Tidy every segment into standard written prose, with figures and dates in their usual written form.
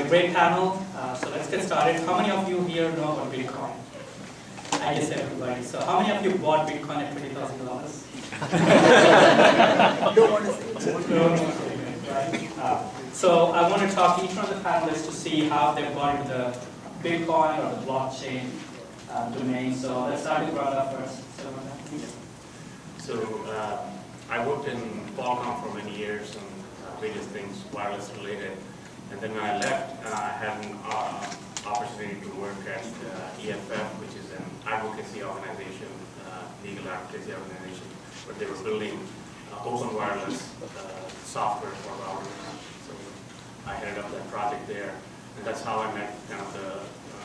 great panel. So let's get started. How many of you here know about Bitcoin? I guess everybody. So how many of you bought Bitcoin at $20,000? Don't want to say it. So I want to talk to each one of the panelists to see how they bought into the Bitcoin or the blockchain domain. So let's start with Radha first. So I worked in Qualcomm for many years on various things, wireless related. And then when I left, I had an opportunity to work at EFF, which is an advocacy organization, legal advocacy organization, where they were building open wireless software for routers. So I headed up that project there, and that's how I met kind of the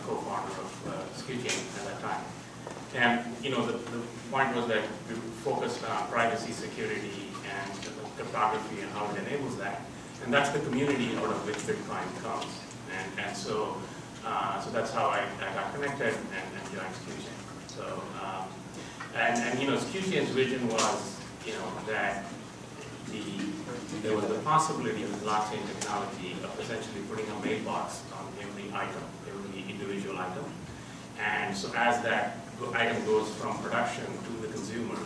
co-founder of SkewChain at that time. And you know, the point was that we focused on privacy, security, and cryptography and how it enables that. And that's the community out of which Bitcoin comes. And so that's how I got connected and joined SkewChain. So, and you know, SkewChain's vision was, you know, that there was the possibility of blockchain technology of essentially putting a mailbox on every item, every individual item. And so as that item goes from production to the consumer,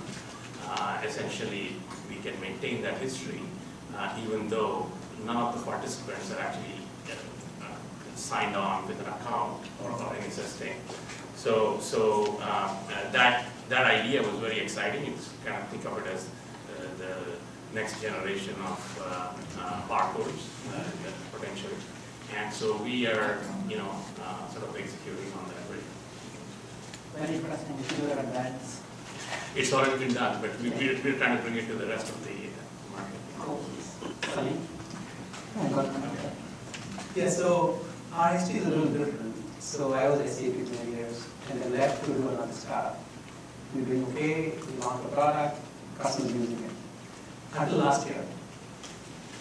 essentially we can maintain that history, even though none of the participants are actually signed on with an account or any such thing. So that idea was very exciting. It's kind of think of it as the next generation of barcodes potentially. And so we are, you know, sort of executing on that vision. Very interesting. Sure, advance. It's already been done, but we're trying to bring it to the rest of the market. Cool. Yeah, so our history is a little different. So I was at SAP for many years, and then left to do another startup. We were doing okay, we launched a product, customers using it. Until last year,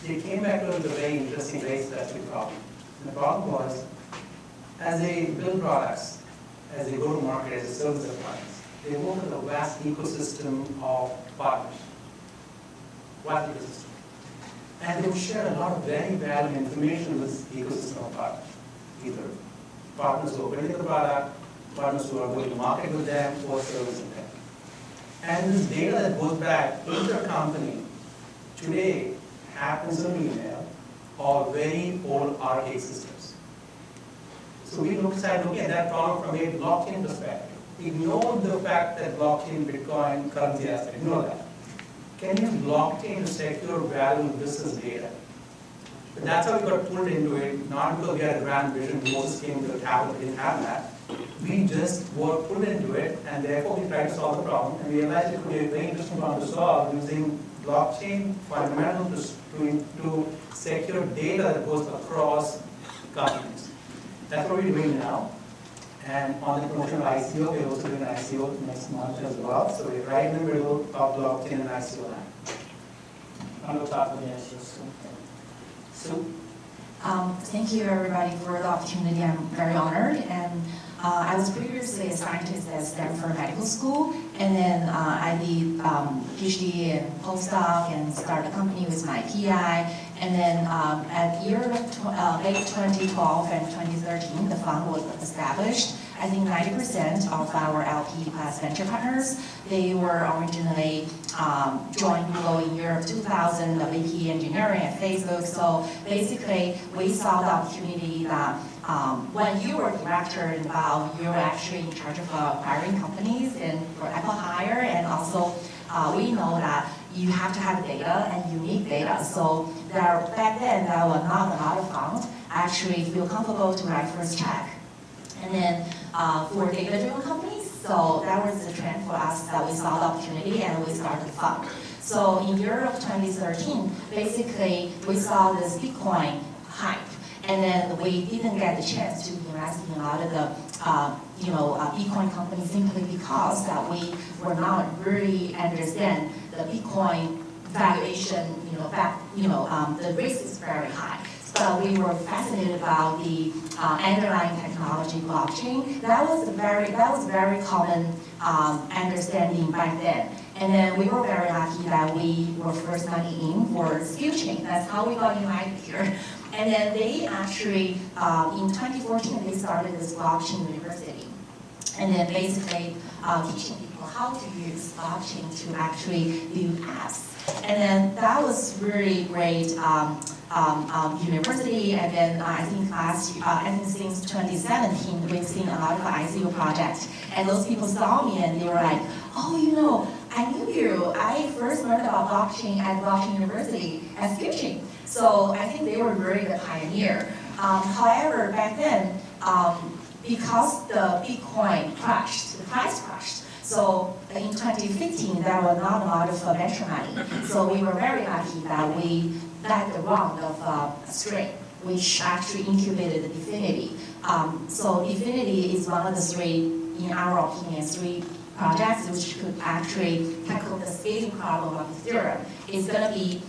they came back with a very interesting, very specific problem. And the problem was, as they build products, as they go to market as a service of clients, they work with a vast ecosystem of partners. Vast ecosystem. And they would share a lot of very valuable information with this ecosystem of partners. Either partners who are building the product, partners who are going to market with them, or servicing them. And this data that goes back into a company today happens on email or very old archaic systems. So we started looking at that problem from a blockchain perspective. Ignore the fact that blockchain, Bitcoin, currency aspect, ignore that. Can you use blockchain to secure valuable business data? But that's how we got pulled into it, not because we had a grand vision, Moses came to the table, we didn't have that. We just were pulled into it, and therefore we tried to solve the problem, and we realized it could be a very interesting problem to solve using blockchain fundamental to secure data that goes across companies. That's what we're doing now. And on the promotion of ICO, we're also doing ICO next month as well. So we're right in the middle of blockchain and ICO now. I'm going to talk with the ICO soon. So, thank you everybody for the opportunity. I'm very honored. And I was previously a scientist at Stanford Medical School, and then I did PhD and postdoc and started a company with my PI. And then at late 2012 and 2013, the fund was established. I think 90% of our LP plus venture partners, they were originally joined Google in year of 2000, the VP engineering at Facebook. So basically, we saw the opportunity that when you were director involved, you were actually in charge of acquiring companies and for Apple Hire, and also we know that you have to have data and unique data. So back then, there were not a lot of funds actually feel comfortable to write first check. And then for data-driven companies, so that was the trend for us that we saw the opportunity and we started the fund. So in year of 2013, basically we saw this Bitcoin hype. And then we didn't get the chance to invest in a lot of the Bitcoin companies simply because that we were not really understand the Bitcoin valuation, the risk is very high. So we were fascinated about the underlying technology blockchain. That was very common understanding back then. And then we were very lucky that we were first money in for SkewChain. That's how we got invited here. And then they actually, in 2014, they started this blockchain university. And then basically teaching people how to use blockchain to actually build apps. And then that was really great university. And then I think since 2017, we've seen a lot of ICO projects. And those people saw me and they were like, oh, you know, I knew you. I first learned about blockchain at Blockchain University at Fusion. So I think they were really the pioneer. However, back then, because the Bitcoin crashed, the price crashed. So in 2015, there were not a lot of venture money. So we were very lucky that we got the round of String, which actually incubated the Definity. So Definity is one of the three, in our opinion, three projects which could actually tackle the scaling problem of Ethereum. It's going to be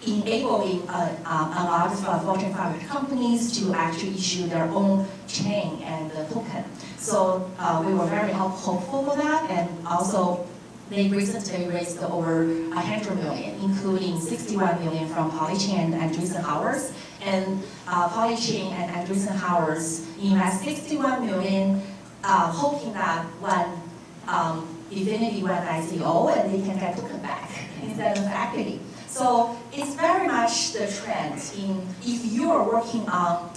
enabling a lot of Fortune 500 companies to actually issue their own chain and the token. So we were very hopeful for that, and also they recently raised over 100 million, including 61 million from Polychain and Andreessen Horowitz. And Polychain and Andreessen Horowitz invest 61 million, hoping that when Definity went ICO and they can get token back instead of equity. So it's very much the trend in if you are working on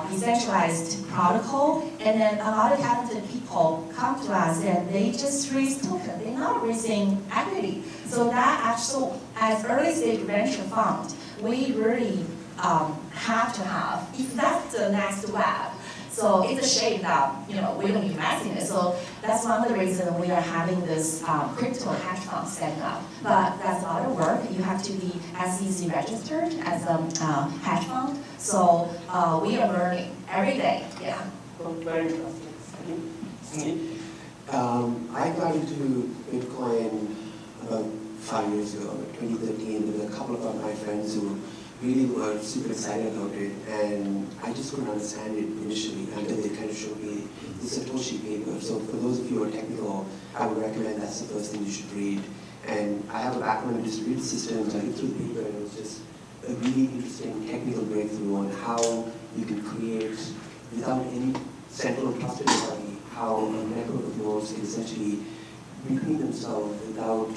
decentralized protocol, and then a lot of talented people come to us and they just raise token. They're not raising equity. So that actually, as early stage venture fund, we really have to have, if that's the next web. So it's a shame that we don't invest in it. So that's one of the reasons we are having this crypto hedge fund setting up. But that's a lot of work. You have to be SEC registered as a hedge fund. So we are learning every day. Yeah. Very interesting. Thank you. I got into Bitcoin about 5 years ago, 2013. There were a couple of my friends who really were super excited about it, and I just couldn't understand it initially until they kind of showed me the Satoshi paper. So for those of you who are technical, I would recommend that's the first thing you should read. And I have a background in distributed systems. I looked through the paper, and it was just a really interesting technical breakthrough on how you can create, without any central trusted party, how a network of nodes can essentially, between themselves, without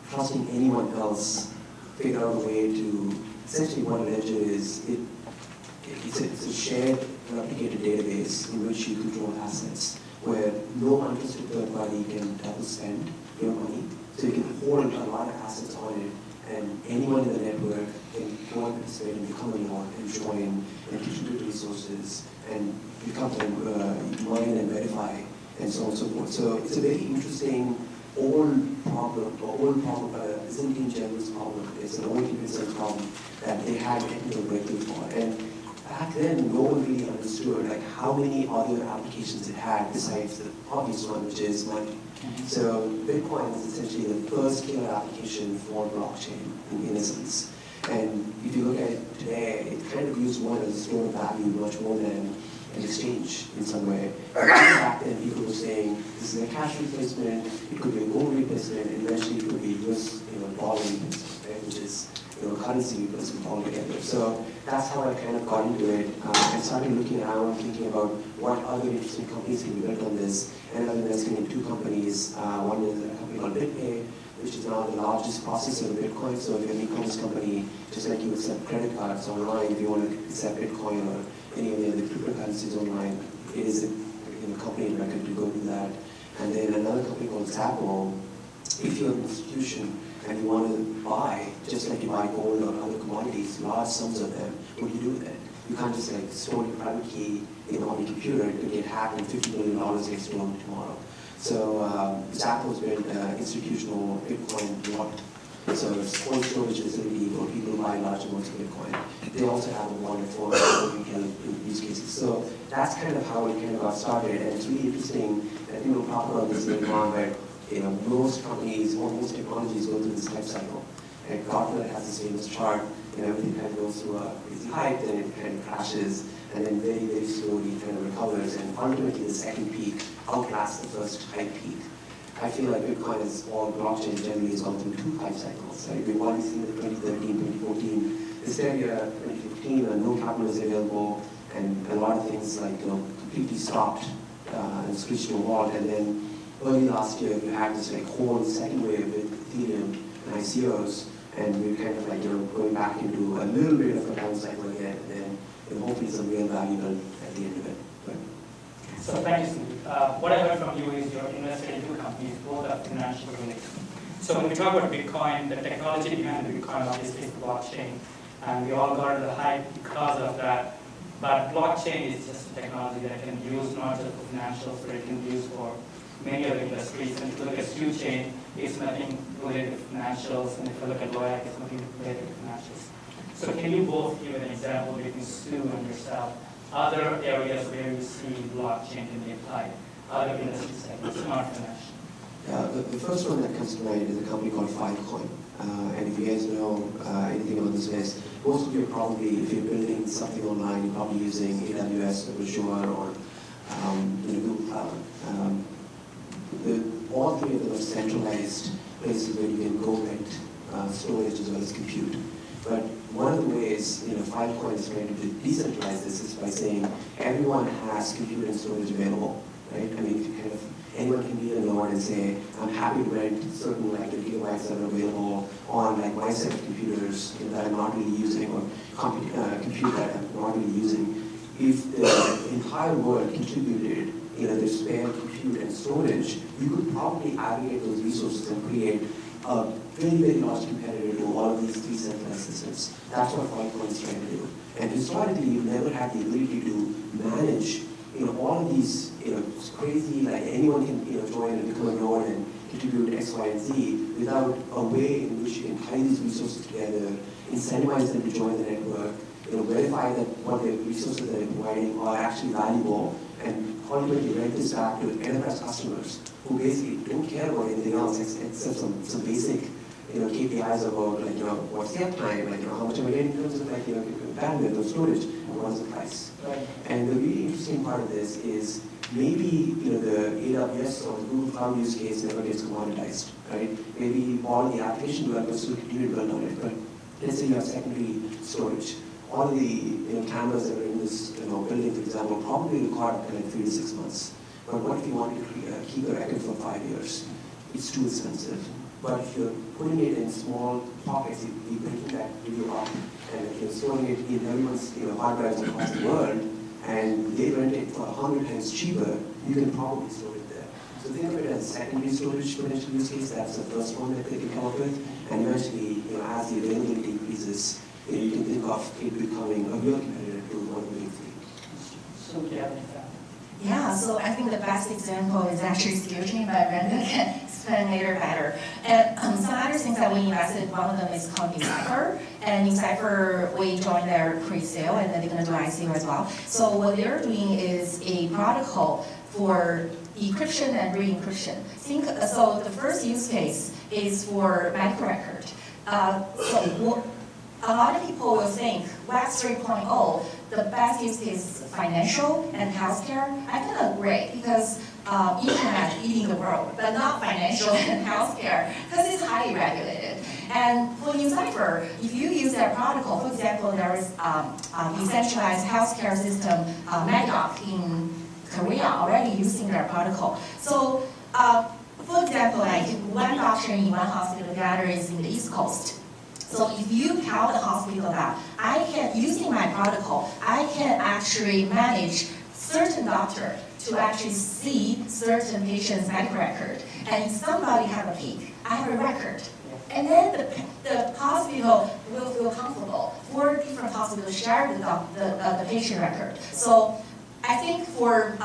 trusting anyone else, figure out a way to, essentially what a ledger is, it's a shared replicated database in which you control assets, where no untrusted third party can double spend your money. So you can hold a lot of assets on it, and anyone in the network can go and participate and become a node and join and contribute resources and become mine and verify and so on and so forth. So it's a very interesting old problem, but Byzantine generalist problem. It's an old business problem that they had technical breakthrough for. And back then, no one really understood how many other applications it had besides the obvious one, which is money. So Bitcoin is essentially the first killer application for blockchain in essence. And if you look at it today, it kind of used one as a store of value much more than an exchange in some way. Back then, people were saying this is a cash replacement, it could be a gold replacement, and eventually it could be US dollar replacement, right? Which is currency replacement altogether. So that's how I kind of got into it. I started looking around, thinking about what other interesting companies can be built on this, and I'm investing in two companies. One is a company called BitPay, which is now the largest processor of Bitcoin. So if you're an e-commerce company, just like you accept credit cards online, if you want to accept Bitcoin or any of the other cryptocurrencies online, it is a company in record to go do that. And then another company called Zappo, if you're an institution and you want to buy, just like you buy gold or other commodities, large sums of them, what do you do with it? You can't just store your private key on your computer. It could get hacked and $50 million gets stolen tomorrow. So Zappo's built institutional Bitcoin wallet. So it's cold storage facility for people who buy large amounts of Bitcoin. They also have a wallet for retail use cases. So that's kind of how it kind of got started. And it's really interesting that people talk about this later on, where most companies or most technologies go through this life cycle. And Gartner has this famous chart, everything kind of goes through a crazy hype, then it kind of crashes, and then very, very slowly kind of recovers. And ultimately, the second peak outlasts the first hype peak. I feel like Bitcoin is, or blockchain generally, has gone through two hype cycles. Right? We've already seen the 2013, 2014, hysteria 2015 and no capital was available, and a lot of things like completely stopped and switched to a wall. And then early last year, we had this like whole second wave with Ethereum and ICOs, and we're kind of like going back into a little bit of a down cycle again, and then hopefully some real value at the end of it. But, So thank you, Sandeep. What I heard from you is you're invested in two companies, both are financial related. So when we talk about Bitcoin, the technology behind the Bitcoin obviously is the blockchain, and we all got the hype because of that. But blockchain is just a technology that can be used not just for financials, but it can be used for many other industries. And if you look at Chain, it's nothing related to financials, and if you look at Loyac, it's nothing related to financials. So can you both give an example between Stu and yourself, other areas where you see blockchain can be applied, other industry segments, not financial? the first one that comes to mind is a company called Filecoin. And if you guys know anything about this space, most of you are probably, if you're building something online, you're probably using AWS or Azure or Google Cloud. All three of them are centralized places where you can go rent storage as well as compute. But one of the ways Filecoin is trying to decentralize this is by saying everyone has compute and storage available, right? I mean, anyone can be a node and say, I'm happy to rent certain gigabytes that are available on my set of computers that I'm not really using, or compute that I'm not really using. If the entire world contributed their spare compute and storage, you could probably aggregate those resources and create a very, very large competitor to all of these decentralized systems. That's what Filecoin is trying to do. And historically, you've never had the ability to manage all of these, it's crazy, anyone can, join and become a node and contribute X, Y, and Z without a way in which you can tie these resources together, incentivize them to join the network, verify that what the resources that they're providing are actually valuable, and ultimately rent this back to enterprise customers who basically don't care about anything else except some basic, KPIs about what's the uptime, how much am I getting in terms of bandwidth or storage, and what's the price. Right. And the really interesting part of this is maybe the AWS or the Google Cloud use case never gets commoditized, right? Maybe all the application developers will continue to build on it, but let's say you have secondary storage. All of the cameras that are in this building, for example, probably require up to 3 to 6 months. But what if you want to keep a record for 5 years? It's too expensive. But if you're putting it in small pockets, you're breaking that video up, and if you're storing it in everyone's hard drives across the world, and they rent it for 100 times cheaper, you can probably store it there. So think of it as secondary storage potential use case. That's the first one that they can come up with. And eventually, as the availability increases, you can think of it becoming a real competitor to one of the big three. So do you have an example? Yeah, so I think the best example is actually Chain, but Brenda can explain later better. And some other things that we invested, one of them is called Decipher. And Decipher, we joined their pre-sale, and then they're going to do ICO as well. So what they're doing is a protocol for decryption and re-encryption. So the first use case is for medical record. A lot of people will think Web 3.0, the best use case is financial and healthcare. I can agree because internet eating the world, but not financial and healthcare because it's highly regulated. And for Decipher, if you use their protocol, for example, there is decentralized healthcare system, Medoc in Korea already using their protocol. So, for example, one doctor in one hospital, the other is in the East Coast. So if you tell the hospital that using my protocol, I can actually manage certain doctor to actually see certain patient's medical record. And if somebody have a peak, I have a record. And then the hospital will feel comfortable. 4 different hospitals share the patient record. So I think for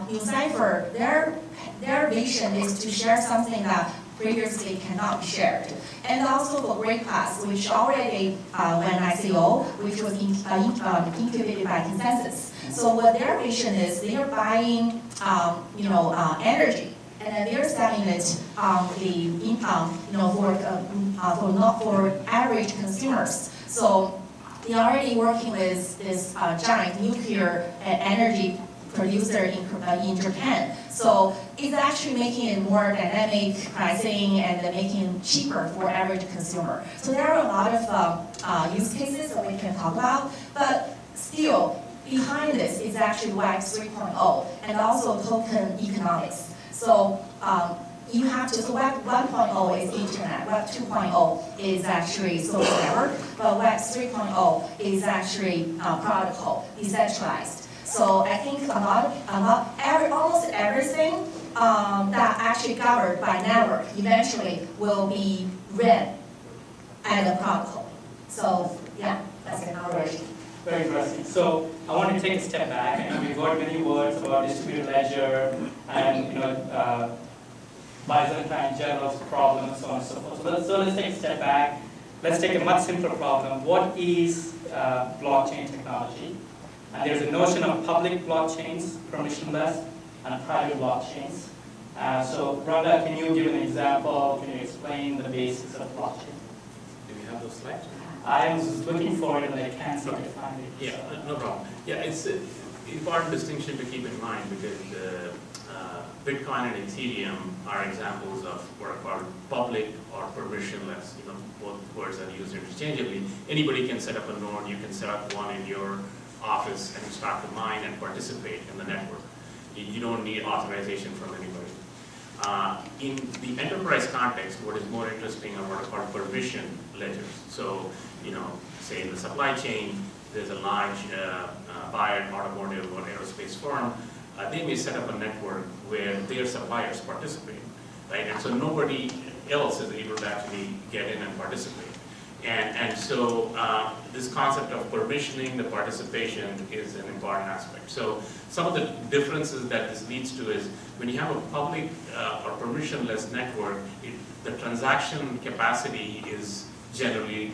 Decipher, their vision is to share something that previously cannot be shared. And also for Great Class, which already went ICO, which was incubated by Consensus. So what their vision is, they are buying energy, and then they're selling it the income for average consumers. So they're already working with this giant nuclear energy producer in Japan. So it's actually making it more dynamic pricing and making it cheaper for average consumer. So there are a lot of use cases that we can talk about, but still behind this is actually Web 3.0 and also token economics. So you have to, so Web 1.0 is internet, Web 2.0 is actually social network, but Web 3.0 is actually protocol, decentralized. So I think almost everything that actually covered by network eventually will be read at a protocol. So yeah, that's an operation. Very interesting. So I want to take a step back, and we've heard many words about distributed ledger and Byzantine general's problem and so on and so forth. So let's take a step back. Let's take a much simpler problem. What is blockchain technology? And there's a notion of public blockchains, permissionless, and private blockchains. So Rhonda, can you give an example? Can you explain the basics of blockchain? Do we have those slides? I was looking for it and I can't seem to find it. Yeah, no problem. Yeah, it's an important distinction to keep in mind because Bitcoin and Ethereum are examples of what are called public or permissionless. Both words are used interchangeably. Anybody can set up a node. You can set up one in your office and start to mine and participate in the network. You don't need authorization from anybody. In the enterprise context, what is more interesting are what are called permission ledgers. So, say in the supply chain, there's a large buyer, automotive or aerospace firm. They may set up a network where their suppliers participate, right? And so nobody else is able to actually get in and participate. And so this concept of permissioning the participation is an important aspect. So some of the differences that this leads to is when you have a public or permissionless network, the transaction capacity is generally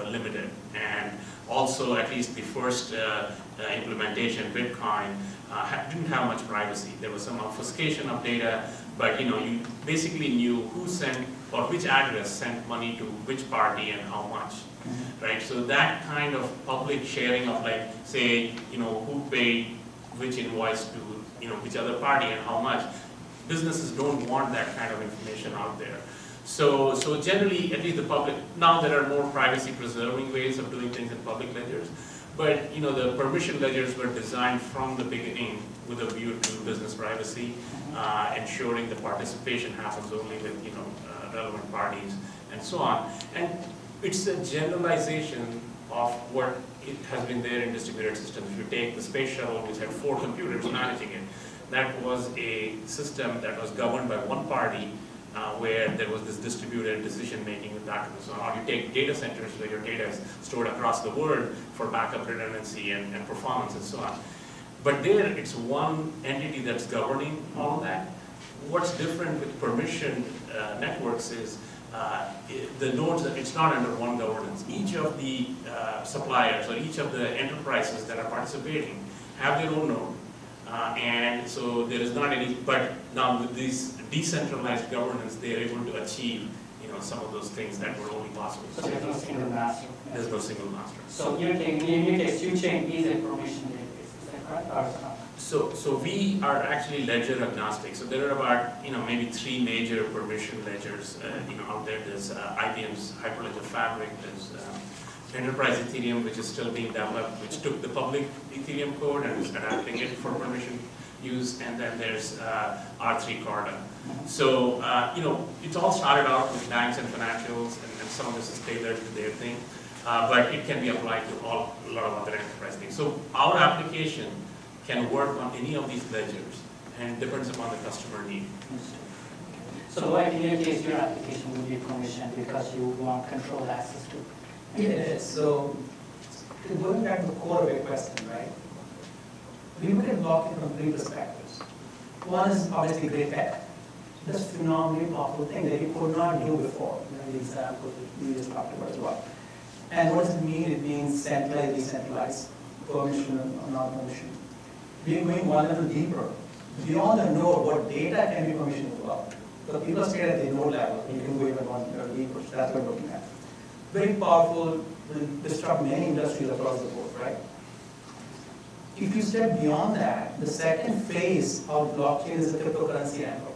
limited. And also, at least the first implementation, Bitcoin, didn't have much privacy. There was some obfuscation of data, but you basically knew who sent or which address sent money to which party and how much, right? So that kind of public sharing of say, who paid which invoice to, which other party and how much, businesses don't want that kind of information out there. So generally, at least the public, now there are more privacy preserving ways of doing things in public ledgers, but the permission ledgers were designed from the beginning with a view to business privacy, ensuring the participation happens only with relevant parties and so on. And it's a generalization of what it has been there in distributed systems. If you take the space shuttle, which had 4 computers managing it, that was a system that was governed by one party, where there was this distributed decision-making with documents. So or you take data centers where your data is stored across the world for backup redundancy and performance and so on. But there, it's one entity that's governing all of that. What's different with permission networks is the nodes, it's not under one governance. Each of the suppliers or each of the enterprises that are participating have their own node. And so there is not any, but now with this decentralized governance, they are able to achieve, some of those things that were only possible. So there's no single master. There's no single master. So in your case, U-chain is a permission database, is that correct, or is it not? So we are actually ledger agnostic. So there are about, maybe 3 major permission ledgers, out there. There's IBM's Hyperledger Fabric, there's Enterprise Ethereum, which is still being developed, which took the public Ethereum code and is adapting it for permission use, and then there's R3 Corda. So, it's all started out with banks and financials, and some of this is tailored to their thing, but it can be applied to a lot of other enterprise things. So our application can work on any of these ledgers, and depends upon the customer need. So like in your case, your application would be permissioned because you want controlled access to it. Yes, so going back to the core of your question, right? We look at blockchain from 3 perspectives. One is obviously great tech. That's a phenomenally powerful thing that you could not do before. The example that you just talked about as well. And what does it mean? It means centralized, decentralized, permission or not permission. We're going one level deeper. Beyond the node, what data can be permissioned as well. So people stay at the node level, you can go even one level deeper. So that's what we're looking at. Very powerful, will disrupt many industries across the board, right? If you step beyond that, the second phase of blockchain is the cryptocurrency angle.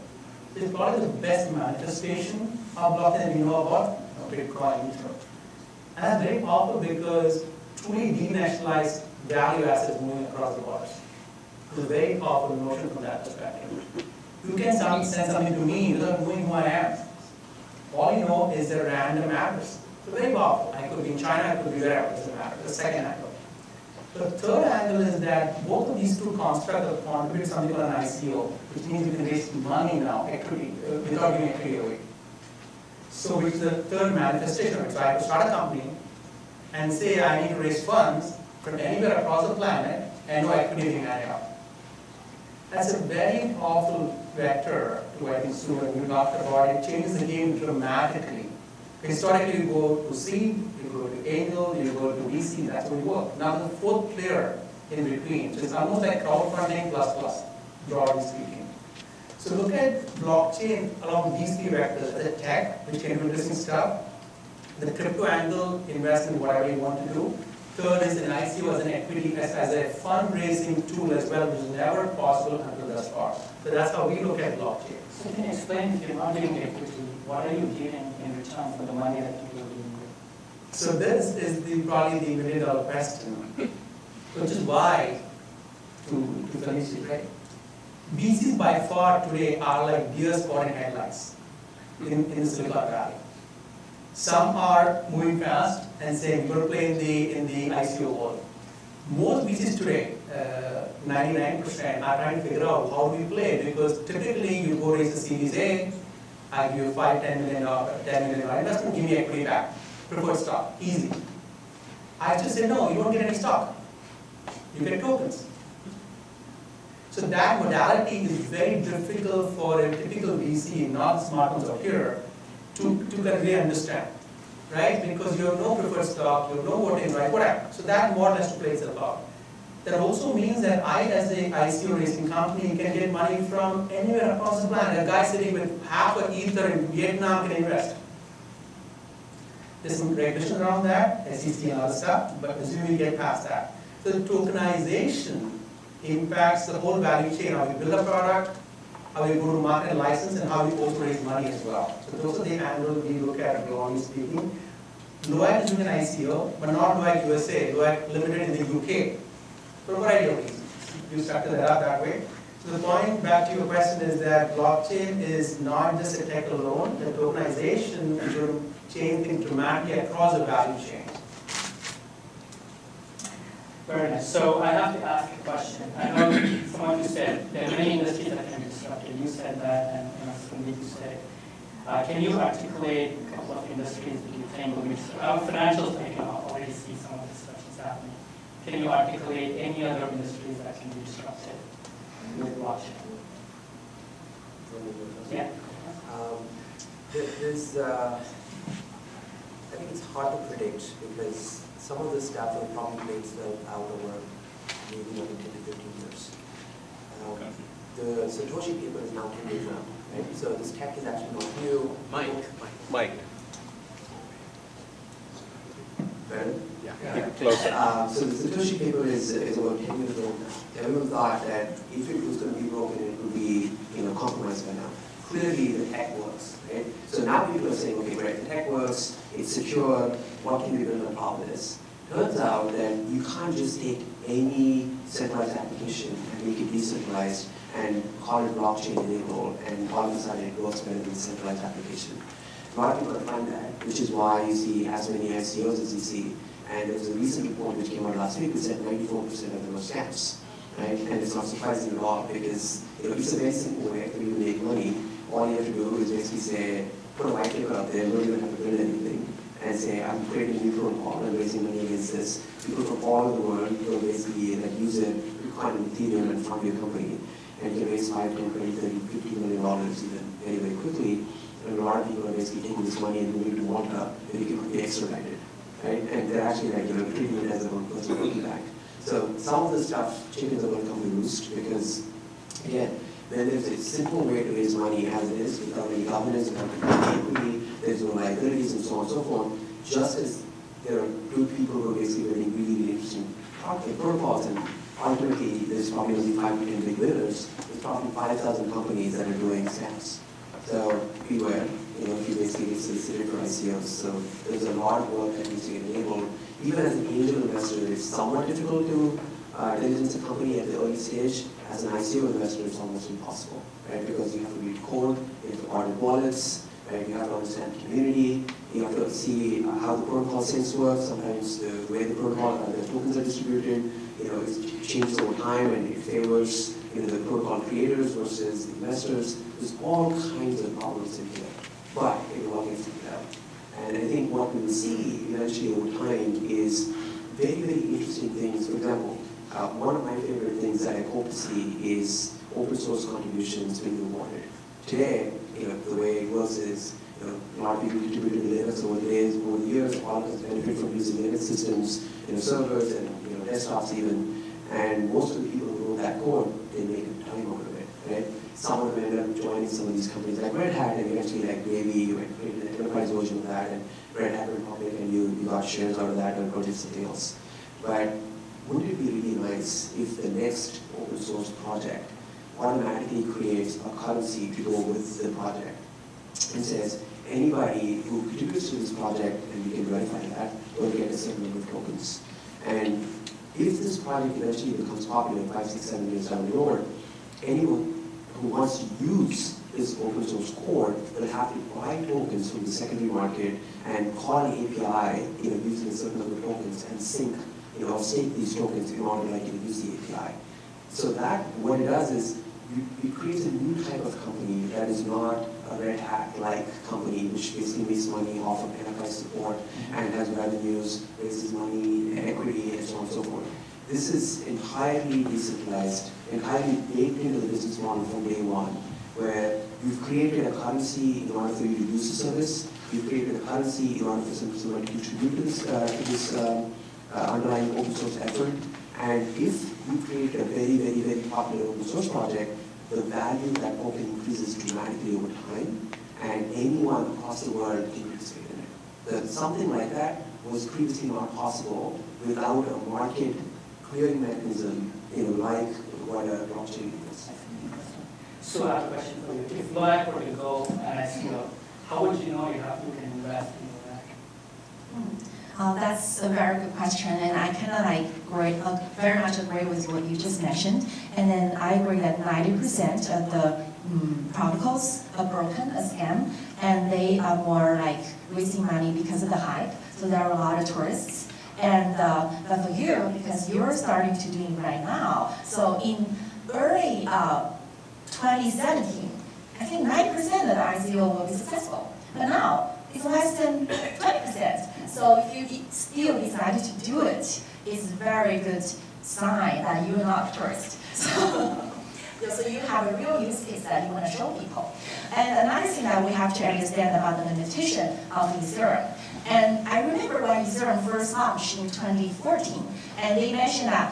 It's probably the best manifestation of blockchain that we know about, Bitcoin, Ether. And that's very powerful because truly denationalized value assets moving across the borders. It's a very powerful notion from that perspective. You can send something to me without knowing who I am. All you know is the random address. It's very powerful. I could be in China, I could be wherever, it doesn't matter. The second angle. The third angle is that both of these two constructs have contributed something called an ICO, which means you can raise money now, equity, without giving equity away. So which is the third manifestation of it. So I have to start a company and say I need to raise funds from anywhere across the planet and no equity being added up. That's a very powerful vector to, I think, Sue, and you talked about it, changes the game dramatically. Historically, you go to seed, you go to angel, you go to VC, that's how we work. Now the fourth player in between, so it's almost like crowdfunding plus, broadly speaking. So look at blockchain along these three vectors, the tech, which can do interesting stuff, the crypto angle, invest in whatever you want to do. Third is an ICO as an equity, as a fundraising tool as well, which is never possible until thus far. So that's how we look at blockchain. So can you explain, if you're not giving equity, what are you giving in return for the money that people are giving you? So this is probably the million-dollar question, which is why, to finish it, right? VCs by far today are like deer spotting headlights in the Silicon Valley. Some are moving fast and saying we're going to play in the ICO world. Most VCs today, 99%, are trying to figure out how do we play, because typically you go raise a Series A, I give you $5-10 million investment, give me equity back, preferred stock, easy. I just say no, you don't get any stock, you get tokens. So that modality is very difficult for a typical VC, not smart ones out here, to really understand, right? Because you have no preferred stock, you have no voting right, whatever. So that model has to play itself out. That also means that I, as a ICO raising company, can get money from anywhere across the planet. A guy sitting with half an ether in Vietnam can invest. There's some regulation around that, SEC and other stuff, but assuming we get past that. So the tokenization impacts the whole value chain, how we build a product, how we go to market and license, and how we also raise money as well. So those are the angles we look at, broadly speaking. LOAC is doing an ICO, but not LOAC USA, LOAC Limited in the UK. For a variety of reasons. You structure that up that way. So the point back to your question is that blockchain is not just a tech alone, the tokenization is going to change things dramatically across the value chain. Very nice. So I have to ask a question. I know someone who said there are many industries that can be disrupted. You said that, and Sandeep, you said it. Can you articulate a couple of industries that you think will be disrupted? Our financials, I can already see some of the disruptions happening. Can you articulate any other industries that can be disrupted with blockchain? Yeah. I think it's hard to predict because some of the stuff will probably play itself out over maybe another 10 to 15 years. The Satoshi paper is now 10 years old, right? So this tech is actually not new. Mike. Well, Yeah. Closer. So the Satoshi paper is about 10 years old now. Everyone thought that if it was going to be broken, it would be compromised by now. Clearly, the tech works, right? So now people are saying, okay, great, the tech works, it's secure, what can we build on top of this? Turns out that you can't just take any centralized application and make it decentralized and call it blockchain enabled, and all of a sudden it works better than the centralized application. A lot of people find that, which is why you see as many ICOs as you see. And there was a recent report which came out last week which said 94% of them were scams, right? And it's not surprising at all because it's a very simple way for you to make money. All you have to do is basically say, put a white paper out there, you don't even have to build anything, and say, I'm creating a new protocol, I'm raising money against this. People from all over the world will basically use it, Bitcoin and Ethereum and fund your company, and you can raise 5, 10, 20, 30, $50 million even very, very quickly. And a lot of people are basically taking this money and moving it to Malta, where you can be extradited, right? And they're actually treating it as a personal cookie bag. So some of the stuff, chickens are going to come to roost because, again, then there's a simple way to raise money as it is, without any governance, without any equity, there's no liabilities and so on and so forth. Just as there are good people who are basically building really, really interesting protocols and ultimately there's probably only 5 to 10 big winners. There's probably 5,000 companies that are doing stamps. So beware, if you basically get solicited for ICOs. So there's a lot of work that needs to get enabled. Even as an angel investor, it's somewhat difficult to diligence a company at the early stage. As an ICO investor, it's almost impossible, right? Because you have to read code, you have to audit wallets, right? You have to understand the community, you have to see how the protocol sense works. Sometimes the way the protocol, the tokens are distributed, it changes over time and it favors the protocol creators versus the investors. There's all kinds of problems in here, but it all gets figured out. And I think what we will see eventually over time is very, very interesting things. For example, one of my favorite things that I hope to see is open source contributions being rewarded. Today, the way it works is, a lot of people contributed to Linux over the years. All of us benefit from using Linux systems, servers and desktops even. And most of the people who wrote that code, they make a time out of it, right? Some of them ended up joining some of these companies like Red Hat, and eventually like Wavy, you created an enterprise version of that, and Red Hat went public, and you got shares out of that or did something else. But wouldn't it be really nice if the next open source project automatically creates a currency to go with the project and says anybody who contributes to this project, and we can verify that, will get a certain number of tokens. And if this project eventually becomes popular 5, 6, 7 years down the road, anyone who wants to use this open source code will have to buy tokens from the secondary market and call an API, using a certain number of tokens and sync, or stake these tokens in order to use the API. So that, what it does is, it creates a new type of company that is not a Red Hat-like company, which basically makes money off of enterprise support and has revenues, raises money, equity, and so on and so forth. This is entirely decentralized, entirely baked into the business model from day one, where you've created a currency in order for you to use the service, you've created a currency in order for somebody to contribute to this underlying open source effort, and if you create a very, very, very popular open source project, the value of that token increases dramatically over time, and anyone across the world can participate in it. Something like that was previously not possible without a market clearing mechanism, like what a blockchain is. So I have a question for you. If Loac were to go and ICO, how would you know you can invest in Loac? That's a very good question, and I kind of very much agree with what you just mentioned. And then I agree that 90% of the protocols are broken, a scam, and they are more like raising money because of the hype. So there are a lot of tourists. And but for you, because you're starting to do it right now, so in early 2017, I think 90% of the ICO will be successful. But now it's less than 20%. So if you still decided to do it, it's a very good sign that you're not a tourist. So you have a real use case that you want to show people. And another thing that we have to understand about the limitation of Ethereum. And I remember when Ethereum first launched in 2014, and they mentioned that,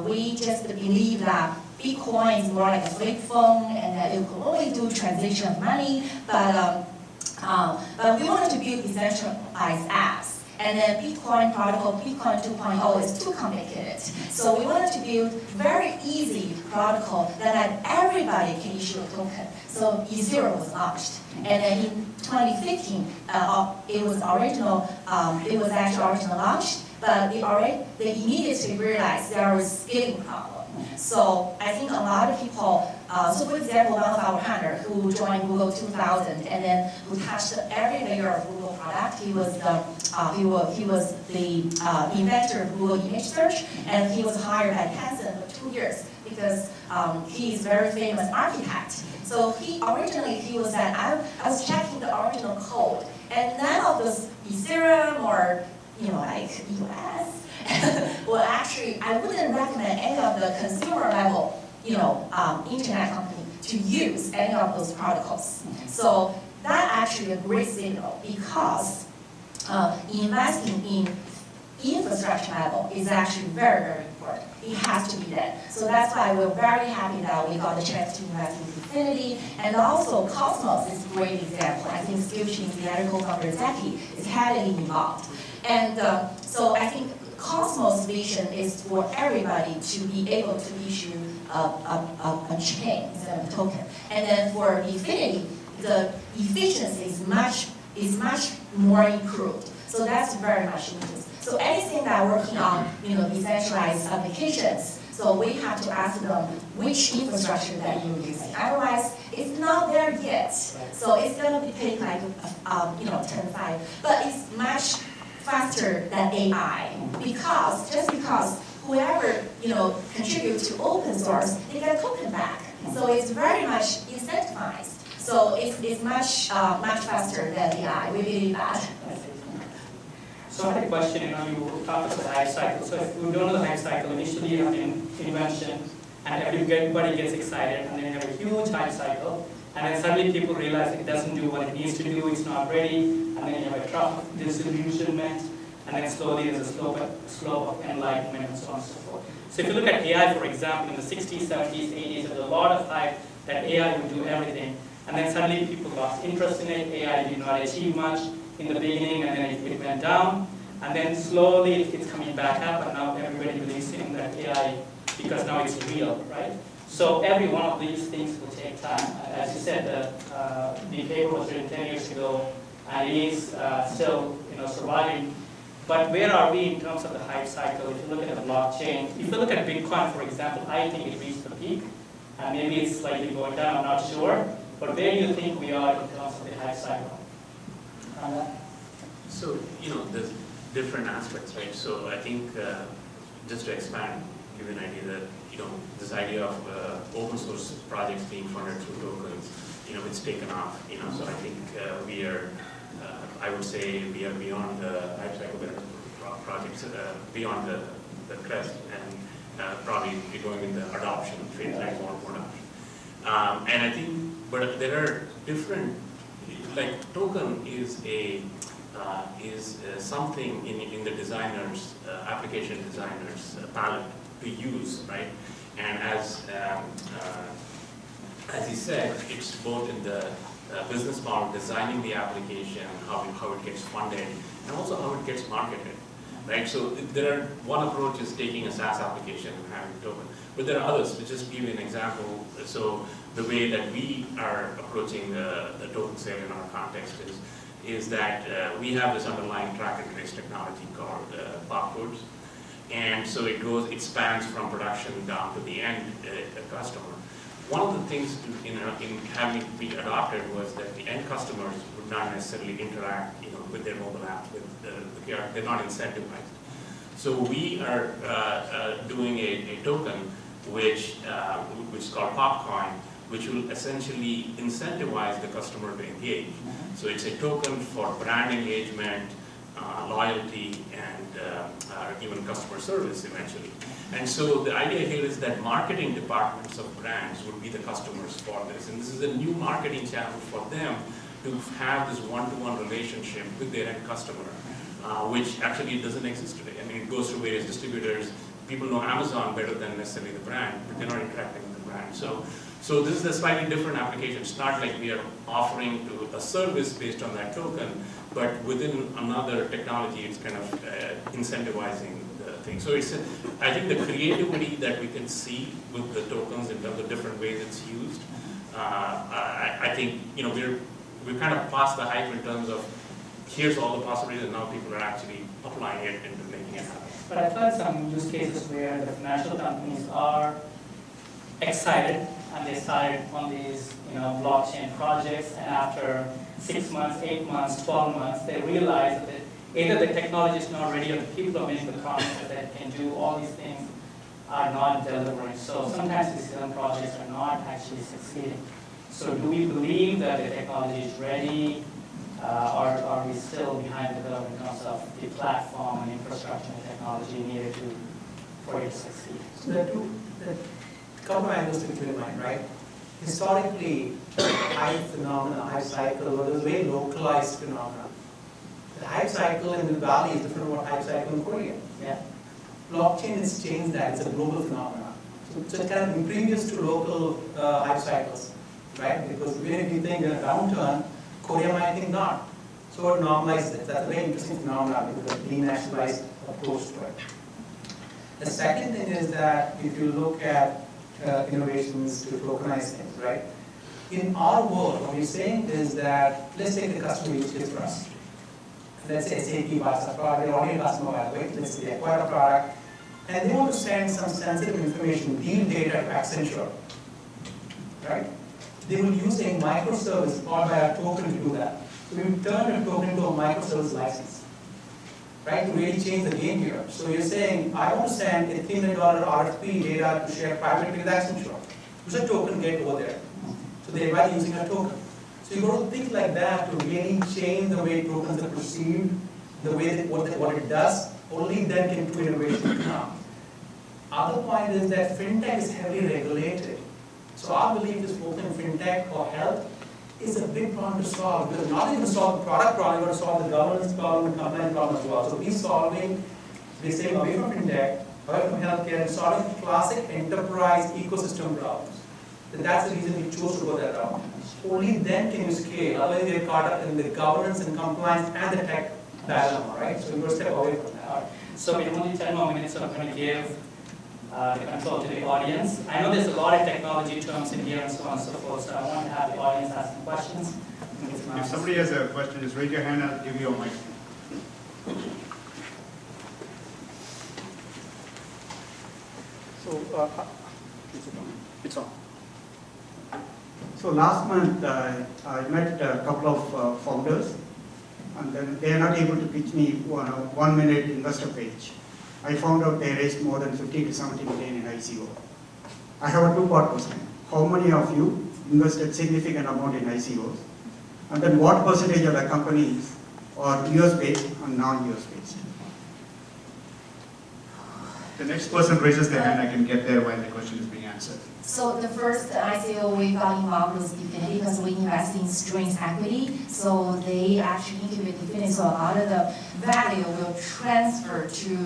we just believe that Bitcoin is more like a flip phone, and that it could only do transaction of money, but we wanted to build decentralized apps. And then Bitcoin protocol, Bitcoin 2.0 is too complicated. So we wanted to build very easy protocol that let everybody can issue a token. So Ethereum was launched. And then in 2015, it was actually originally launched, but they immediately realized there was a scaling problem. So I think a lot of people, so for example, one of our partners who joined Google 2000 and then who touched every layer of Google product, he was the inventor of Google image search, and he was hired by Tencent for 2 years because he is a very famous architect. So he was that I was checking the original code, and none of those Ethereum or like US. Well, actually, I wouldn't recommend any of the consumer level, internet company to use any of those protocols. So that actually a great signal because investing in infrastructure level is actually very, very important. It has to be there. So that's why we're very happy that we got the chance to invest in Infinity, and also Cosmos is a great example. I think Skillshare, the article from Zeki, is heavily involved. And so I think Cosmos vision is for everybody to be able to issue a chain instead of a token. And then for Infinity, the efficiency is much more improved. So that's very much improved. So anything that we're working on, decentralized applications, so we have to ask them which infrastructure that you're using. Otherwise, it's not there yet. So it's going to be taking like 10-5, but it's much faster than AI because whoever contributes to open source, they get a token back. So it's very much incentivized. So it's much faster than AI. We believe that. So I had a question, you talked about the hype cycle. So if we don't know the hype cycle, initially you have an invention, and everybody gets excited, and then you have a huge hype cycle, and then suddenly people realize it doesn't do what it needs to do, it's not ready, and then you have a trough of disillusionment, and then slowly there's a slope of enlightenment, and so on and so forth. So if you look at AI, for example, in the 60s, 70s, 80s, there was a lot of hype that AI would do everything, and then suddenly people lost interest in it, AI did not achieve much in the beginning, and then it went down, and then slowly it's coming back up, and now everybody believes in that AI because now it's real, right? So every one of these things will take time. As you said, the paper was written 10 years ago, and it is still surviving. But where are we in terms of the hype cycle? If you look at the blockchain, if you look at Bitcoin, for example, I think it reached the peak, and maybe it's slightly going down, I'm not sure. But where do you think we are in terms of the hype cycle? So, there's different aspects, right? So I think just to expand, give you an idea that, this idea of open source projects being funded through tokens, it's taken off, so I think we are, I would say we are beyond the hype cycle projects, beyond the crest, and probably going in the adoption phase, like more adoption. And I think, but there are different, like token is something in the designers, application designers palette to use, right? And as he said, it's both in the business model, designing the application, how it gets funded, and also how it gets marketed, right? So one approach is taking a SaaS application and having a token, but there are others. To just give you an example, so the way that we are approaching the token sale in our context is that we have this underlying track and trace technology called barcodes. And so it spans from production down to the end customer. One of the things in having it be adopted was that the end customers would not necessarily interact, with their mobile app. They're not incentivized. So we are doing a token which is called Popcoin, which will essentially incentivize the customer to engage. So it's a token for brand engagement, loyalty, and even customer service eventually. And so the idea here is that marketing departments of brands would be the customers for this. And this is a new marketing channel for them to have this one-to-one relationship with their end customer, which actually doesn't exist today. I mean, it goes through various distributors. People know Amazon better than necessarily the brand, but they're not interacting with the brand. So this is a slightly different application. It's not like we are offering to a service based on that token, but within another technology, it's kind of incentivizing the thing. So I think the creativity that we can see with the tokens in terms of different ways it's used, I think we're kind of past the hype in terms of here's all the possibilities, and now people are actually applying it and making it happen. But I've heard some use cases where the financial companies are excited and they started on these blockchain projects, and after 6 months, 8 months, 12 months, they realize that either the technology is not ready or the people are making the promises that can do all these things are not delivering. So sometimes these young projects are not actually succeeding. So do we believe that the technology is ready, or are we still behind the curve in terms of the platform and infrastructure and technology needed for it to succeed? So there are couple of angles to keep in mind, right? Historically, hype phenomena, hype cycle was a very localized phenomenon. The hype cycle in the Valley is different from what hype cycle in Korea. Yeah. Blockchain has changed that. It's a global phenomenon. So it's kind of impervious to local hype cycles, right? Because even if you think in a downturn, Korea might think not. So it normalizes it. That's a very interesting phenomenon because of the denationalized approach to it. The second thing is that if you look at innovations to tokenize things, right? In our world, what we're saying is that, let's take the customer use case for us. Let's say SAP buys a product, they're already a customer by the way, let's say they acquire a product, and they want to send some sensitive information, deal data to Accenture, right? They will use a microservice powered by a token to do that. So we turn a token into a microservice license, right, to really change the game here. So you're saying, I want to send a $3 million RFP data to share privately with Accenture. Use a token, get over there. So they might be using a token. So you got to think like that to really change the way tokens are perceived, the way that what it does. Only then can true innovation come. Other point is that fintech is heavily regulated. So our belief is both in fintech or health is a big problem to solve, because not even to solve the product problem, but to solve the governance problem and compliance problem as well. So we're staying away from fintech, away from healthcare, and solving classic enterprise ecosystem problems. And that's the reason we chose to go that route. Only then can you scale, otherwise you get caught up in the governance and compliance and the tech dilemma, right? So you got to step away from that. So with only 10 more minutes, I'm going to give the control to the audience. I know there's a lot of technology terms in here and so on and so forth, so I want to have the audience ask some questions. If somebody has a question, just raise your hand, I'll give you a mic. So, it's on. So last month, I met a couple of founders, and then they are not able to pitch me 1 minute investor page. I found out they raised more than 50 to 70 million in ICO. I have a two-part question. How many of you invested significant amount in ICOs? And then what percentage of the companies are US-based and non-US based? The next person raises their hand, I can get there while the question is being answered. So the first ICO we got involved was Definity because we invest in strings equity. So they actually incubate Definity. So a lot of the value will transfer to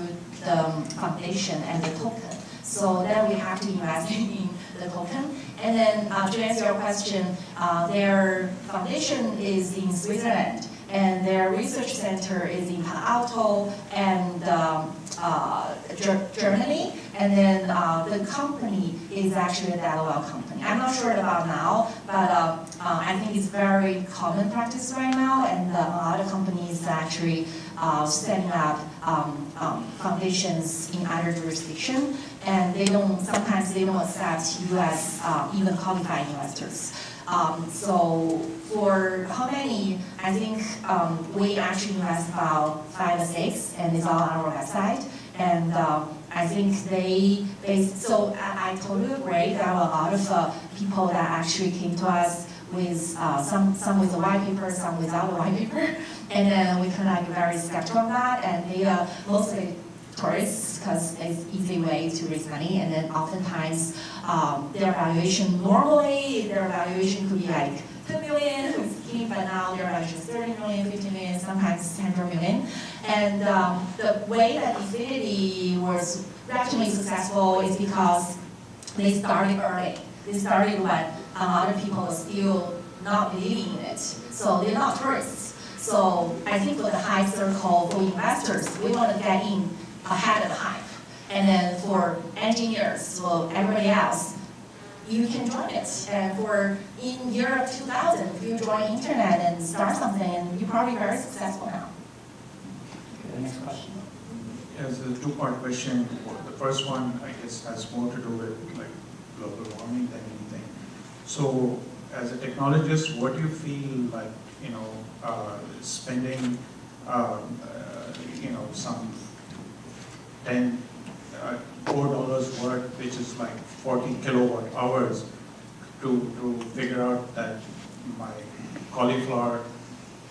the foundation and the token. So then we have to invest in the token. And then to answer your question, their foundation is in Switzerland. And their research center is in Palo Alto and Germany. And then the company is actually a Delaware company. I'm not sure about now, but I think it's very common practice right now. And a lot of companies actually setting up foundations in other jurisdictions. And sometimes they don't accept US, even qualified investors. So for how many, I think we actually invest about 5 or 6, and it's all on our website. And I think so I totally agree. There are a lot of people that actually came to us with some with a white paper, some without a white paper. And then we kind of very skeptical of that, and they are mostly tourists because it's an easy way to raise money, and then oftentimes their valuation could be like 2 million, but now their valuation is 30 million, 50 million, sometimes 100 million. And the way that Definity was actually successful is because they started early. They started when a lot of people are still not believing in it. So they're not tourists. So I think for the high circle, for investors, we want to get in ahead of the hype. And then for engineers, well, everybody else, you can join it. And for in year 2000, if you join internet and start something, you're probably very successful now. Okay, the next question. As a two-part question, the first one, I guess, has more to do with like global warming than anything. So, as a technologist, what do you feel like, spending, some $4 worth, which is like 40 kilowatt hours, to figure out that my cauliflower,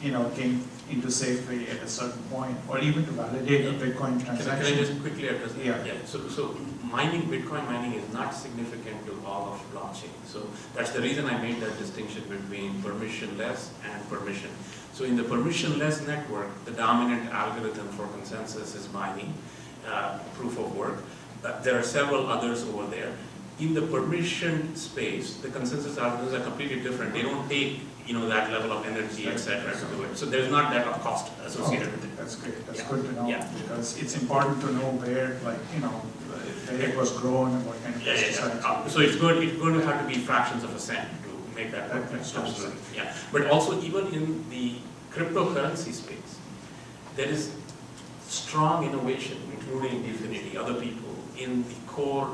came into Safeway at a certain point, or even to validate a Bitcoin transaction. Can I just quickly address that? Yeah. So Bitcoin mining is not significant to all of blockchain. So that's the reason I made that distinction between permissionless and permission. So in the permissionless network, the dominant algorithm for consensus is mining, proof of work. There are several others over there. In the permission space, the consensus algorithms are completely different. They don't take that level of energy, etc. to do it. So there's not that cost associated with it. That's great. That's good to know, Yeah. because it's important to know where, where it was grown and what kind of Yeah, yeah, pesticides. yeah. So it's going to have to be fractions of a cent to make that work. That makes total Absolutely. sense. Yeah. But also even in the cryptocurrency space, there is strong innovation, including Infinity, other people, in the core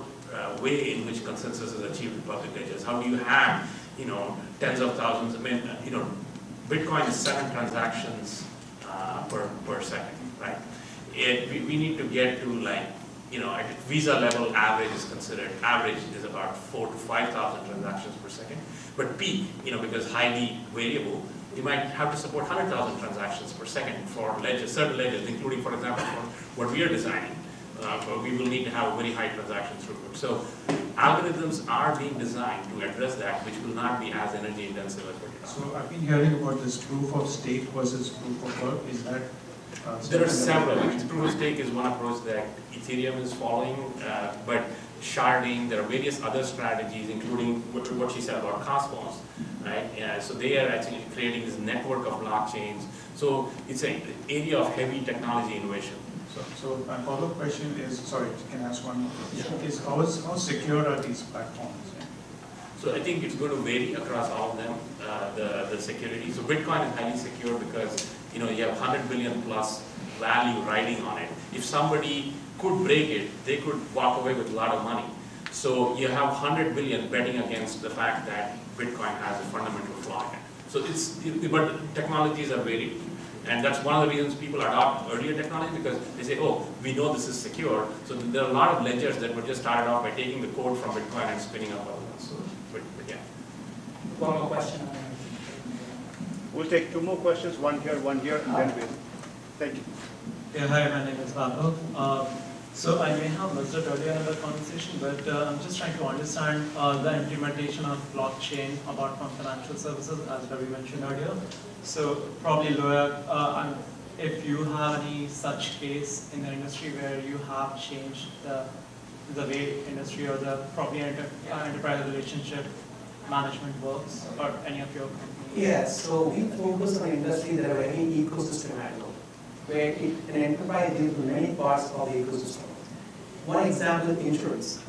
way in which consensus is achieved in public ledgers. How do you have, tens of thousands? I mean, Bitcoin is 7 transactions per second, right? We need to get to at Visa level, average is considered. Average is about 4,000 to 5,000 transactions per second. But peak, because highly variable, you might have to support 100,000 transactions per second for ledgers, certain ledgers, including, for example, for what we are designing. We will need to have a very high transaction throughput. So algorithms are being designed to address that, which will not be as energy intensive as what you're talking So I've been hearing about this proof of stake versus proof of work. Is that? There are several. Proof of stake is one approach that Ethereum is following, but sharding, there are various other strategies, including what she said about Cosmos, right? So they are actually creating this network of blockchains. So it's an area of heavy technology innovation. So my follow-up question is, sorry, can I ask one more? Is how secure are these platforms? So I think it's going to vary across all of them, the security. So Bitcoin is highly secure because you have 100 billion plus value riding on it. If somebody could break it, they could walk away with a lot of money. So you have 100 billion betting against the fact that Bitcoin has a fundamental flaw in it. So but technologies are varied. And that's one of the reasons people adopt earlier technology, because they say, oh, we know this is secure. So there are a lot of ledgers that were just started off by taking the code from Bitcoin and spinning up other ones. So, but yeah. One more question. We'll take 2 more questions, one here, and then we'll. Thank you. Yeah, hi, my name is Babu. So I may have missed it earlier in the conversation, but I'm just trying to understand the implementation of blockchain apart from financial services, as Ravi mentioned earlier. So probably Loya, if you have any such case in the industry where you have changed the way industry or the probably enterprise relationship management works, or any of your companies? Yes, so we focus on industry that are very ecosystem angle, where an enterprise deals with many parts of the ecosystem. One example is insurance.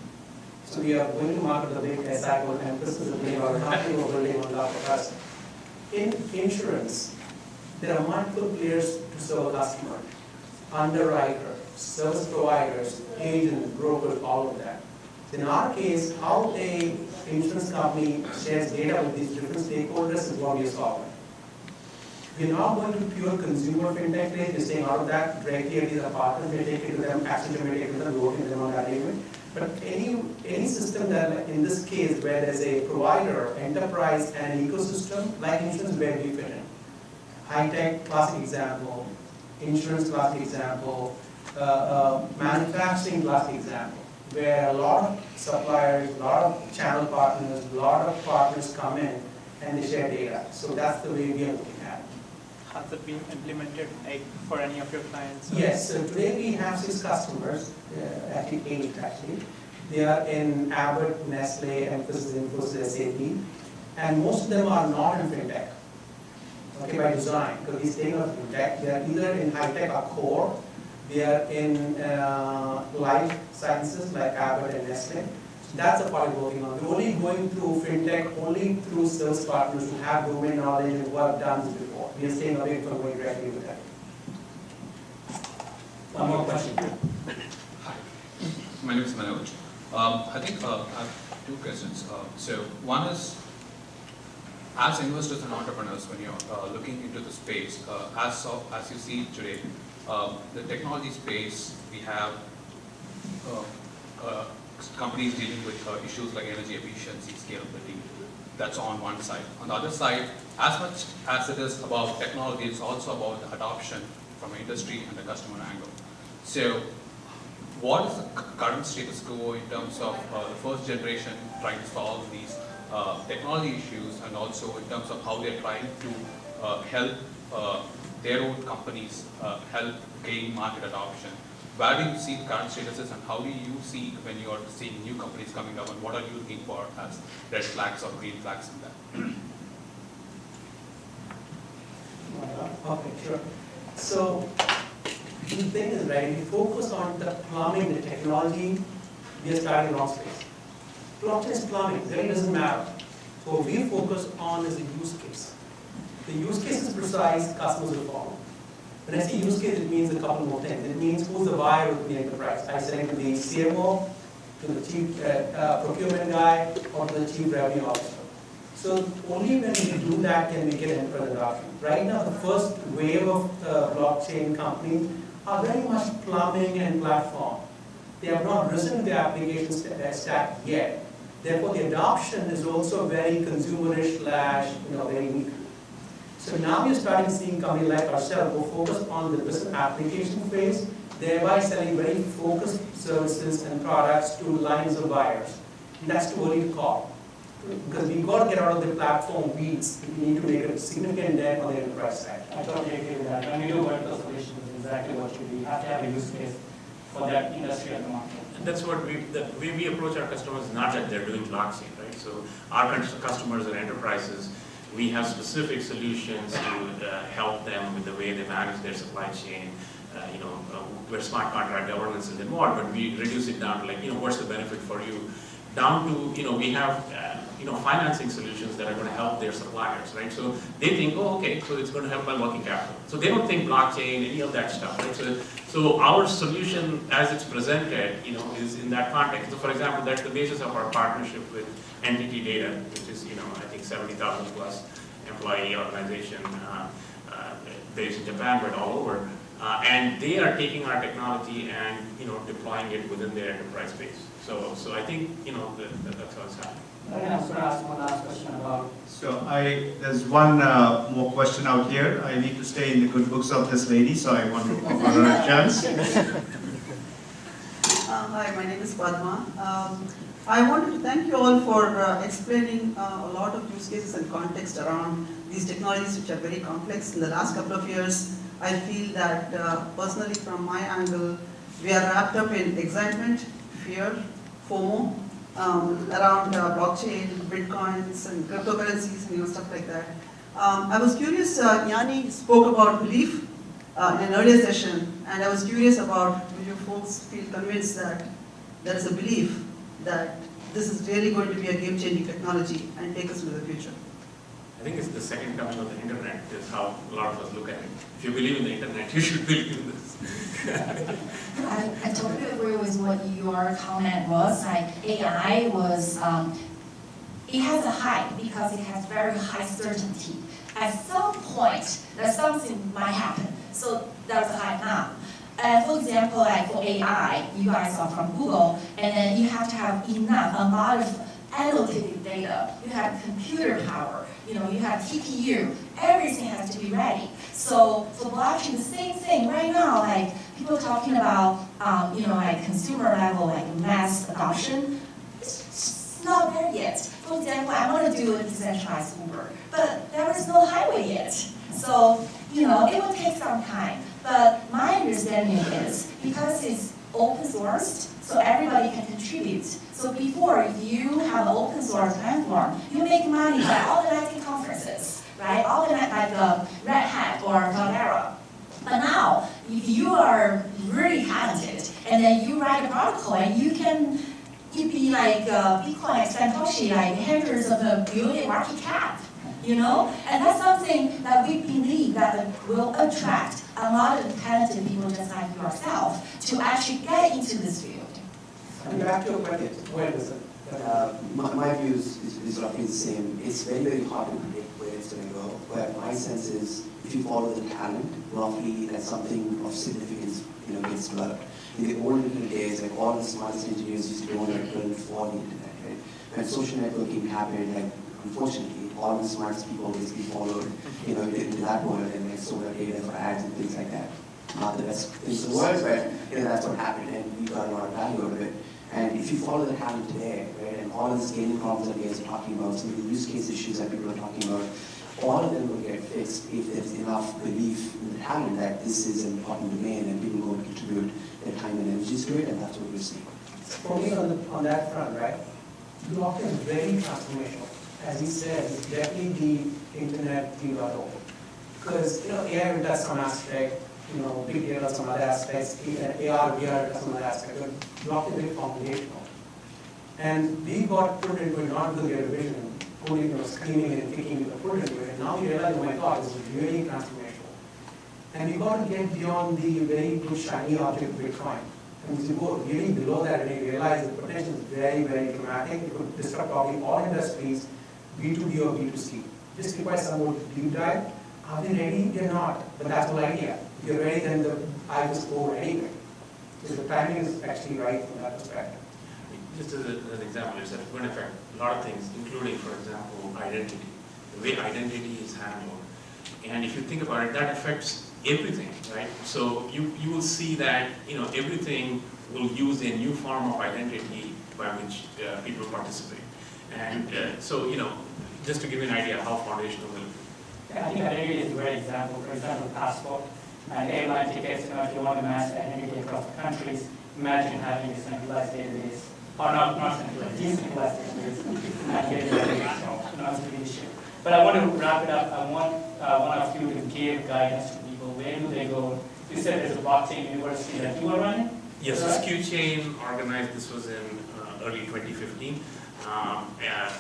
So we are going to market the big SI called Emphasis is building our company we're building on top of us. In insurance, there are multiple players to serve a customer. Underwriter, service providers, agents, brokers, all of that. In our case, how a insurance company shares data with these different stakeholders is what we are solving. We're not going to pure consumer fintech place, we're saying out of that, directly it is a partner, we take it to them, Accenture may take it to them, working with them on that agreement. But any system that, in this case, where there's a provider, enterprise, and an ecosystem, like insurance, where we fit in. High-tech, classic example. Insurance, classic example. Manufacturing, classic example. Where a lot of suppliers, a lot of channel partners, a lot of partners come in and they share data. So that's the way we are looking at it. Has it been implemented for any of your clients? Yes, so today we have 6 customers, actually 8 actually. They are in Abbott, Nestle, Emphasis, Infosys, SAP, and most of them are not in fintech, okay, by design, because these things are fintech. They are either in high-tech or core, they are in life sciences like Abbott and Nestle. So that's the part we're working on. We're only going through fintech, only through service partners who have domain knowledge and who have done this before. We are staying away from going directly with that. One more question. Hi, my name is Manoj. I think I have 2 questions. So one is, as investors and entrepreneurs, when you're looking into the space, as you see today, the technology space, we have companies dealing with issues like energy efficiency, scalability. That's on one side. On the other side, as much as it is about technology, it's also about the adoption from industry and the customer angle. So what is the current status quo in terms of the first generation trying to solve these technology issues, and also in terms of how they're trying to help their own companies help gain market adoption? Where do you see the current statuses, and how do you see when you are seeing new companies coming up, and what are you looking for as red flags or green flags in that? Okay, sure. So the thing is, right, we focus on the plumbing, the technology, we are starting in the wrong space. Blockchain is plumbing, it really doesn't matter. So what we focus on is the use case. The use case is precise, customers will follow. When I say use case, it means a couple more things. It means who's the buyer within the enterprise. I sell it to the CMO, to the chief procurement guy, or to the chief revenue officer. So only when we do that can we get enterprise adoption. Right now, the first wave of blockchain companies are very much plumbing and platform. They have not risen the application stack yet. Therefore, the adoption is also very consumerish / very weak. So now you're starting seeing companies like ourselves who focus on the business application phase, thereby selling very focused services and products to lines of buyers. And that's too early to call. Because we've got to get out of the platform weeds. We need to make a significant dent on the enterprise side. I totally agree with that. When we do vertical solutions, it's exactly what you do. You have to have a use case for that industry at the market. And that's what the way we approach our customers is not that they're doing blockchain, right? So our customers are enterprises. We have specific solutions to help them with the way they manage their supply chain. Where smart contract governance is involved, but we reduce it down to like, what's the benefit for you? Down to, we have, financing solutions that are going to help their suppliers, right? So they think, oh, okay, so it's going to help my working capital. So they don't think blockchain, any of that stuff, right? So our solution, as it's presented, is in that context. So for example, that's the basis of our partnership with Entity Data, which is, I think 70,000 plus employee organization based in Japan, but all over. And they are taking our technology and, deploying it within their enterprise space. So I think, that's how it's happening. I was going to ask one last question about. So there's one more question out here. I need to stay in the good books of this lady, so I want to offer her a chance. Hi, my name is Padma. I wanted to thank you all for explaining a lot of use cases and context around these technologies which are very complex. In the last couple of years, I feel that personally from my angle, we are wrapped up in excitement, fear, FOMO, around blockchain, bitcoins, and cryptocurrencies, and stuff like that. I was curious, Yanni spoke about belief in an earlier session, and I was curious about do you folks feel convinced that there is a belief that this is really going to be a game-changing technology and take us into the future? I think it's the second coming of the internet is how a lot of us look at it. If you believe in the internet, you should believe in this. I totally agree with what your comment was. Like AI was, it has a hype because it has very high certainty. At some point, that something might happen. So there's a hype now. For example, like for AI, you guys are from Google, and then you have to have a lot of analytic data. You have computer power. You have TPU. Everything has to be ready. So for blockchain, the same thing. Right now, like people are talking about, like consumer level, like mass adoption. It's not there yet. For example, I want to do a decentralized Uber, but there is no highway yet. So it will take some time. But my understanding is because it's open sourced, so everybody can contribute. So before, if you have an open source platform, you make money by organizing conferences, right? Organize like Red Hat or Cloudera. But now, if you are really talented, and then you write a protocol, and you be like Bitcoin like Satoshi, like hundreds of a billion market cap, And that's something that we believe that will attract a lot of talented people just like yourself to actually get into this field. Back to your question, where is it? My view is roughly the same. It's very, very hard to predict where it's going to go. But my sense is, if you follow the talent, roughly that something of significance, gets developed. In the olden days, like all the smartest engineers used to go on like build for the internet, right? When social networking happened, like unfortunately, all the smartest people basically followed, into that world and like sold their data for ads and things like that. Not the best things in the world, but that's what happened, and we got a lot of value out of it. And if you follow the talent today, right, and all of the scaling problems that you guys are talking about, some of the use case issues that people are talking about, all of them will get fixed if there's enough belief in the talent that this is an important domain and people go and contribute their time and energies to it, and that's what we're seeing. For me, on that front, right, blockchain is very transformational. As you said, it's definitely the internet 3.0. Because, AI will touch some aspect, big data some other aspects, AR, VR some other aspect, but blockchain is very foundational. And we got put into it not because we had a vision, only screaming and kicking, we got put into it. And now we realize, oh my God, this is really transformational. And we got to get beyond the very good shiny object of Bitcoin. And as you go really below that, and you realize the potential is very, very dramatic. It could disrupt probably all industries, B2B or B2C. Just requires some more deep dive. Are we ready? We're not. But that's the whole idea. If you're ready, then the eye will score anyway. So the timing is actually right from that perspective. Just as an example, it's going to affect a lot of things, including, for example, identity. The way identity is handled. And if you think about it, that affects everything, right? So you will see that everything will use a new form of identity by which people participate. And so just to give you an idea how foundational it will be. Yeah, I think identity is a great example. For example, passport and airline tickets. If you want to mass identity across the countries, imagine having a centralized database, or not centralized, decentralized database, and getting that. So that's a big issue. But I want to wrap it up. I want one of you to give guidance to people. Where do they go? You said there's a blockchain university that you are running? Yes, this Q-Chain organized, this was in early 2015.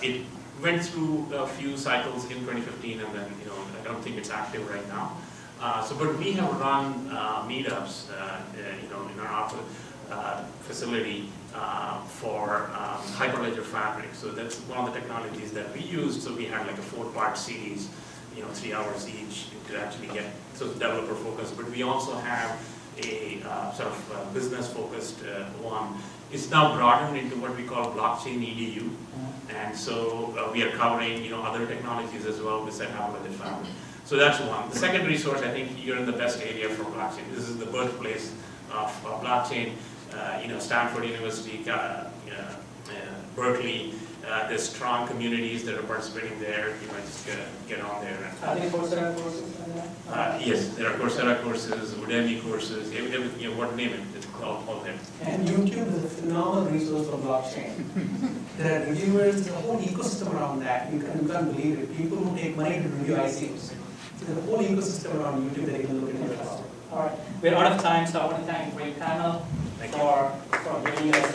It went through a few cycles in 2015, and then I don't think it's active right now. But we have run meetups, in our facility for Hyperledger Fabric. So that's one of the technologies that we used. So we had like a 4-part series, 3 hours each to actually get developer focused. But we also have a sort of business-focused one. It's now broadened into what we call blockchain EDU, and so we are covering other technologies as well besides Hyperledger Fabric. So that's one. The second resource, I think you're in the best area for blockchain. This is the birthplace of blockchain. Stanford University, Berkeley. There's strong communities that are participating there. Just get on there. Are there Coursera courses? Yes, there are Coursera courses, Udemy courses, everything, what name it, it's all there. And YouTube is a phenomenal resource for blockchain. There are reviewers, there's a whole ecosystem around that. You can't believe it. People who take money to review ICOs. There's a whole ecosystem around YouTube that you can look into as well. All right, we're out of time, so I want to thank the great panel for giving us